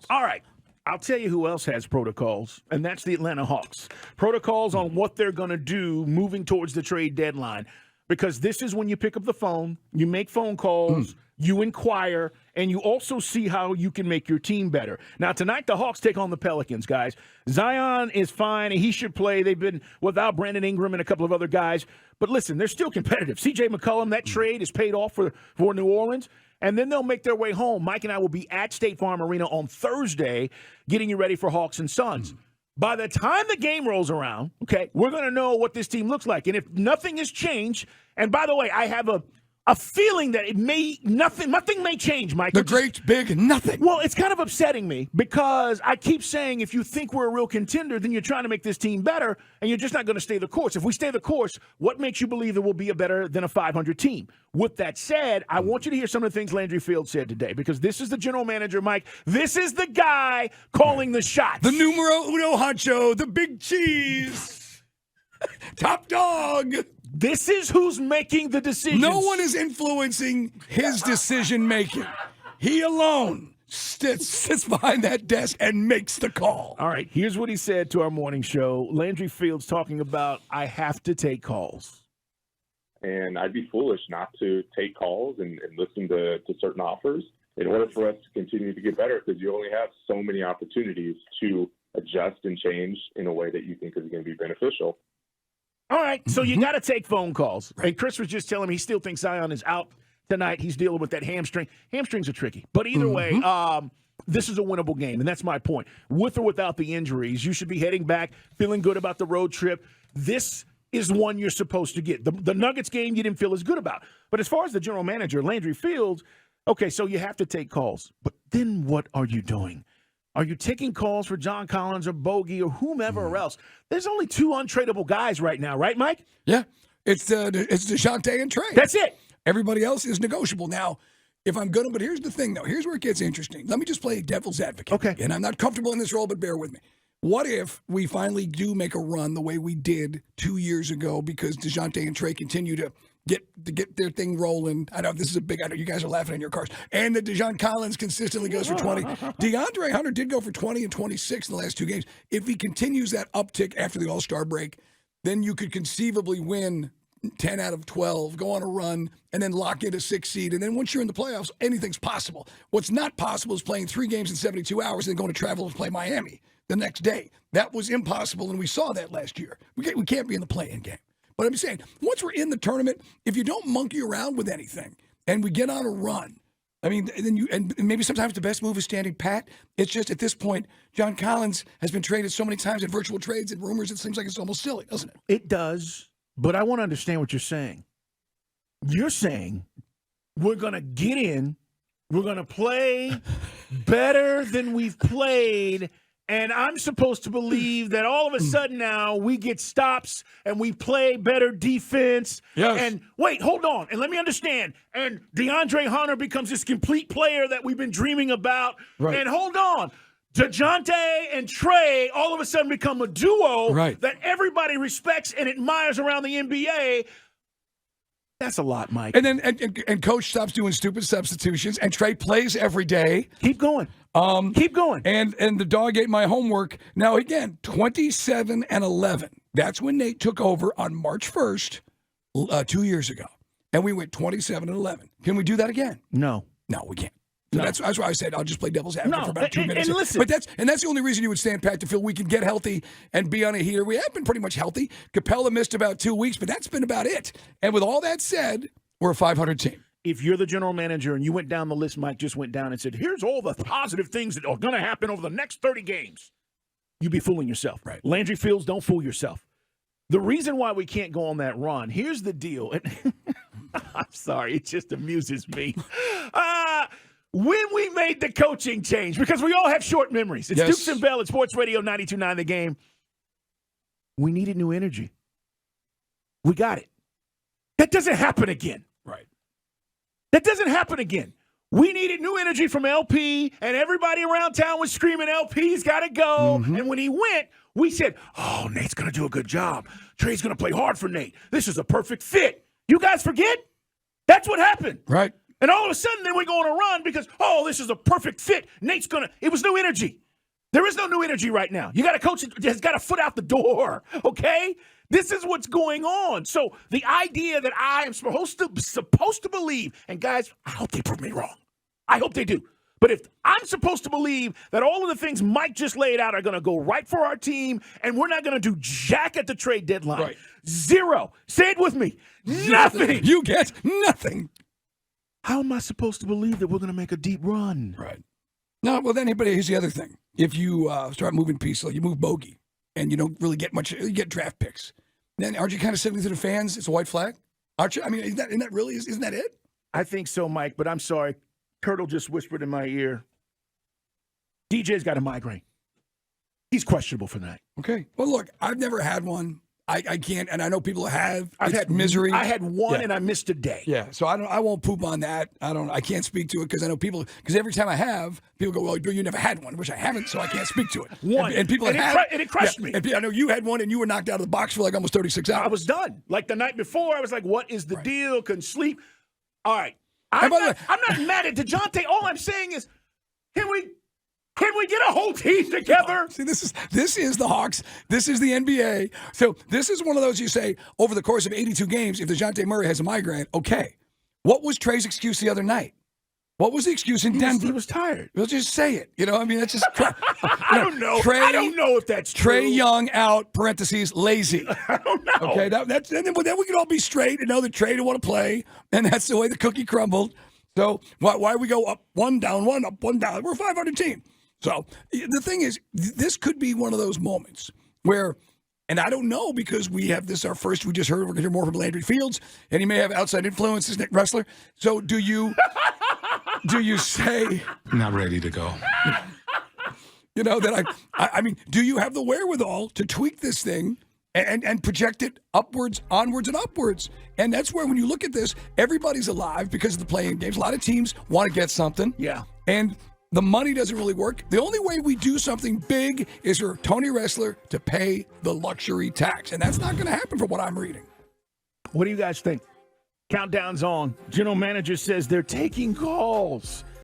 All right. I'll tell you who else has protocols, and that's the Atlanta Hawks. Protocols on what they're going to do moving towards the trade deadline. Because this is when you pick up the phone, you make phone calls, you inquire, and you also see how you can make your team better. Now, tonight, the Hawks take on the Pelicans, guys. Zion is fine, and he should play. They've been without Brandon Ingram and a couple of other guys. But listen, they're still competitive. C.J. McCollum, that trade is paid off for New Orleans. And then they'll make their way home. Mike and I will be at State Farm Arena on Thursday getting you ready for Hawks and Suns. By the time the game rolls around, okay, we're going to know what this team looks like. And if nothing has changed, and by the way, I have a feeling that nothing may change, Mike. The great big nothing. Well, it's kind of upsetting me because I keep saying if you think we're a real contender, then you're trying to make this team better, and you're just not going to stay the course. If we stay the course, what makes you believe that we'll be a better than a 500 team? With that said, I want you to hear some of the things Landry Fields said today because this is the general manager, Mike. This is the guy calling the shots. The numero uno honcho, the big cheese, top dog. This is who's making the decisions. No one is influencing his decision-making. He alone sits behind that desk and makes the call. All right, here's what he said to our morning show. Landry Fields talking about, I have to take calls. And I'd be foolish not to take calls and listen to certain offers in order for us to continue to get better because you only have so many opportunities to adjust and change in a way that you think is going to be beneficial. All right, so you got to take phone calls. And Chris was just telling me he still thinks Zion is out tonight. He's dealing with that hamstring. Hamstrings are tricky. But either way, this is a winnable game, and that's my point. With or without the injuries, you should be heading back, feeling good about the road trip. This is one you're supposed to get. The Nuggets game you didn't feel as good about. But as far as the general manager, Landry Fields, okay, so you have to take calls. But then what are you doing? Are you taking calls for John Collins or Bogey or whomever else? There's only two untradeable guys right now, right, Mike? Yeah, it's DeJounte and Trey. That's it. Everybody else is negotiable. Now, if I'm going to, but here's the thing, though. Here's where it gets interesting. Let me just play devil's advocate. Okay. And I'm not comfortable in this role, but bear with me. What if we finally do make a run the way we did 2 years ago because DeJounte and Trey continue to get their thing rolling? I know this is a big, I know you guys are laughing in your cars. And that DeJon Collins consistently goes for 20. DeAndre Hunter did go for 20 and 26 in the last two games. If he continues that uptick after the All-Star break, then you could conceivably win 10 out of 12, go on a run, and then lock in a 6 seed. And then once you're in the playoffs, anything's possible. What's not possible is playing 3 games in 72 hours and then going to travel and play Miami the next day. That was impossible, and we saw that last year. We can't be in the play-in game. But I'm saying, once we're in the tournament, if you don't monkey around with anything and we get on a run, I mean, and maybe sometimes the best move is standing pat. It's just at this point, John Collins has been traded so many times in virtual trades and rumors, it seems like it's almost silly, doesn't it? It does, but I want to understand what you're saying. You're saying we're going to get in, we're going to play better than we've played, and I'm supposed to believe that all of a sudden now we get stops and we play better defense. Yes. And wait, hold on. And let me understand. And DeAndre Hunter becomes this complete player that we've been dreaming about. Right. And hold on. DeJounte and Trey all of a sudden become a duo that everybody respects and admires around the NBA. That's a lot, Mike. And then and Coach stops doing stupid substitutions, and Trey plays every day. Keep going. Keep going. And the dog ate my homework. Now, again, 27-11. That's when Nate took over on March 1st 2 years ago. And we went 27-11. Can we do that again? No. No, we can't. So that's why I said I'll just play devil's advocate for about 2 minutes. And listen, but that's the only reason you would stand pat, to feel we can get healthy and be on a heater. We have been pretty much healthy. Capella missed about 2 weeks, but that's been about it. And with all that said, we're a 500 team. If you're the general manager and you went down the list, Mike just went down and said, here's all the positive things that are going to happen over the next 30 games, you'd be fooling yourself. Right. Landry Fields, don't fool yourself. The reason why we can't go on that run, here's the deal. I'm sorry, it just amuses me. When we made the coaching change, because we all have short memories. It's Dukes and Bell at Sports Radio 92.9 The Game. We needed new energy. We got it. That doesn't happen again. Right. That doesn't happen again. We needed new energy from LP, and everybody around town was screaming, LP's got to go. Mm-hmm. And when he went, we said, oh, Nate's going to do a good job. Trey's going to play hard for Nate. This is a perfect fit. You guys forget? That's what happened. Right. And all of a sudden, then we go on a run because, this is a perfect fit. It was new energy. There is no new energy right now. You got a coach that has got a foot out the door, okay? This is what's going on. So the idea that I am supposed to believe, and guys, I hope they prove me wrong. I hope they do. But if I'm supposed to believe that all of the things Mike just laid out are going to go right for our team, and we're not going to do jack at the trade deadline, Right. Zero. Say it with me. Nothing. You get nothing. How am I supposed to believe that we're going to make a deep run? Right. No, well, then, but here's the other thing. If you start moving pieces, like you move bogey, and you don't really get much, you get draft picks, then aren't you kind of signaling to the fans it's a white flag? Aren't you? I mean, isn't that it? I think so, Mike, but I'm sorry. Turtle just whispered in my ear, DJ's got a migraine. He's questionable for that. Okay. Well, look, I've never had one. I can't, and I know people have. I've It's had misery. I had one, Yeah. and I missed a day. Yeah, so I won't poop on that. I can't speak to it because I know people. Because every time I have, people go, "Well, you never had one," which I haven't, so I can't speak to it. One. and people And that it have, and it crushed me. And I know you had one, and you were knocked out of the box for like almost 36 hours. I was done. Like the night before, I was like, what is the deal? Couldn't sleep. All right. And by the way- I'm not mad at DeJounte. All I'm saying is, can we get a whole team together? See, this is the Hawks. This is the NBA. So this is one of those you say over the course of 82 games. If DeJounte Murray has a migraine, okay. What was Trey's excuse the other night? What was the excuse in Denver? He was tired. We'll just say it. I mean, that's just. I don't know. I don't know if that's true. Trey Young out, parentheses, lazy. I don't know. Okay, that's and then we can all be straight and know that Trey didn't want to play, and that's the way the cookie crumbled. So why we go up one, down one, up one, down? We're a 500 team. So the thing is, this could be one of those moments where, and I don't know because we have this our first. We just heard we're going to hear more from Landry Fields, and he may have outside influences, Nick Wrestler. So do you say Not ready to go. that I mean, do you have the wherewithal to tweak this thing and project it upwards, onwards, and upwards? And that's where, when you look at this, everybody's alive because of the playing games. A lot of teams want to get something. Yeah. And the money doesn't really work. The only way we do something big is for Tony Wrestler to pay the luxury tax. And that's not going to happen from what I'm reading. What do you guys think? Countdown's on. General manager says they're taking calls.